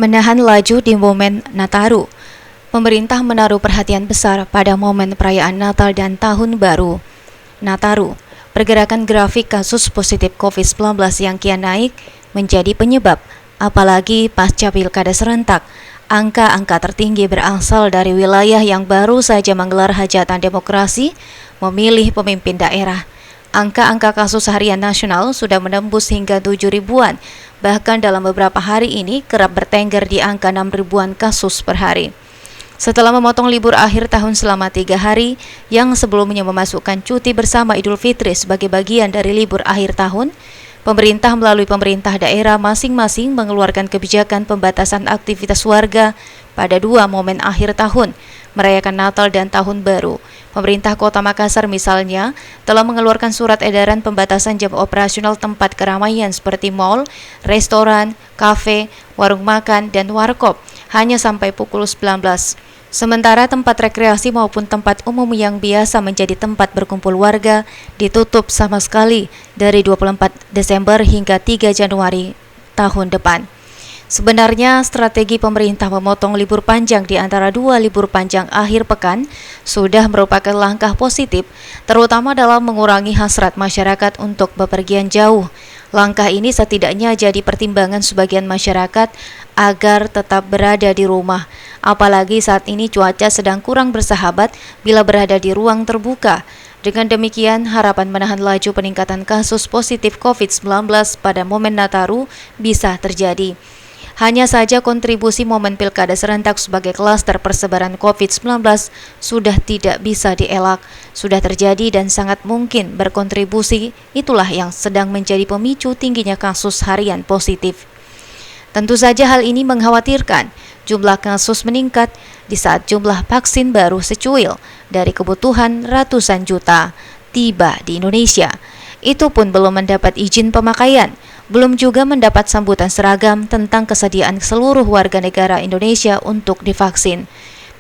Menahan laju di momen Nataru. Pemerintah menaruh perhatian besar pada momen perayaan Natal dan Tahun Baru. Nataru, pergerakan grafik kasus positif COVID-19 yang kian naik menjadi penyebab, apalagi pasca pilkada serentak. Angka-angka tertinggi berasal dari wilayah yang baru saja menggelar hajatan demokrasi, memilih pemimpin daerah. Angka-angka kasus harian nasional sudah menembus hingga 7 ribuan, bahkan dalam beberapa hari ini kerap bertengger di angka 6 ribuan kasus per hari. Setelah memotong libur akhir tahun selama 3 hari, yang sebelumnya memasukkan cuti bersama Idul Fitri sebagai bagian dari libur akhir tahun, pemerintah melalui pemerintah daerah masing-masing mengeluarkan kebijakan pembatasan aktivitas warga pada 2 momen akhir tahun, merayakan Natal dan Tahun Baru. Pemerintah Kota Makassar misalnya telah mengeluarkan surat edaran pembatasan jam operasional tempat keramaian seperti mal, restoran, kafe, warung makan, dan warkop hanya sampai pukul 19. Sementara tempat rekreasi maupun tempat umum yang biasa menjadi tempat berkumpul warga ditutup sama sekali dari 24 Desember hingga 3 Januari tahun depan. Sebenarnya, strategi pemerintah memotong libur panjang di antara 2 libur panjang akhir pekan sudah merupakan langkah positif, terutama dalam mengurangi hasrat masyarakat untuk bepergian jauh. Langkah ini setidaknya jadi pertimbangan sebagian masyarakat agar tetap berada di rumah. Apalagi saat ini cuaca sedang kurang bersahabat bila berada di ruang terbuka. Dengan demikian, harapan menahan laju peningkatan kasus positif COVID-19 pada momen Nataru bisa terjadi. Hanya saja kontribusi momen pilkada serentak sebagai klaster persebaran COVID-19 sudah tidak bisa dielak, sudah terjadi dan sangat mungkin berkontribusi, itulah yang sedang menjadi pemicu tingginya kasus harian positif. Tentu saja hal ini mengkhawatirkan, jumlah kasus meningkat di saat jumlah vaksin baru secuil dari kebutuhan ratusan juta tiba di Indonesia. Itu pun belum mendapat izin pemakaian, belum juga mendapat sambutan seragam tentang kesediaan seluruh warga negara Indonesia untuk divaksin.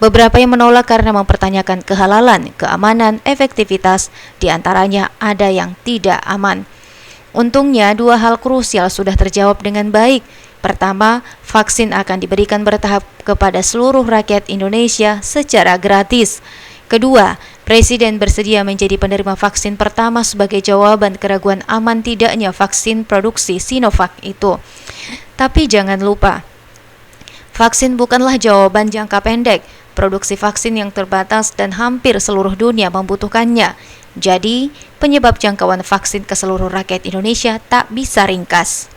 Beberapa yang menolak karena mempertanyakan kehalalan, keamanan, efektivitas, diantaranya ada yang tidak aman. Untungnya 2 hal krusial sudah terjawab dengan baik. Pertama, vaksin akan diberikan bertahap kepada seluruh rakyat Indonesia secara gratis. Kedua, Presiden bersedia menjadi penerima vaksin pertama sebagai jawaban keraguan aman tidaknya vaksin produksi Sinovac itu. Tapi jangan lupa, vaksin bukanlah jawaban jangka pendek. Produksi vaksin yang terbatas dan hampir seluruh dunia membutuhkannya. Jadi, penyebab jangkauan vaksin ke seluruh rakyat Indonesia tak bisa ringkas.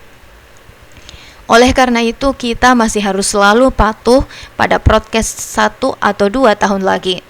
Oleh karena itu, kita masih harus selalu patuh pada prokes 1 atau 2 tahun lagi.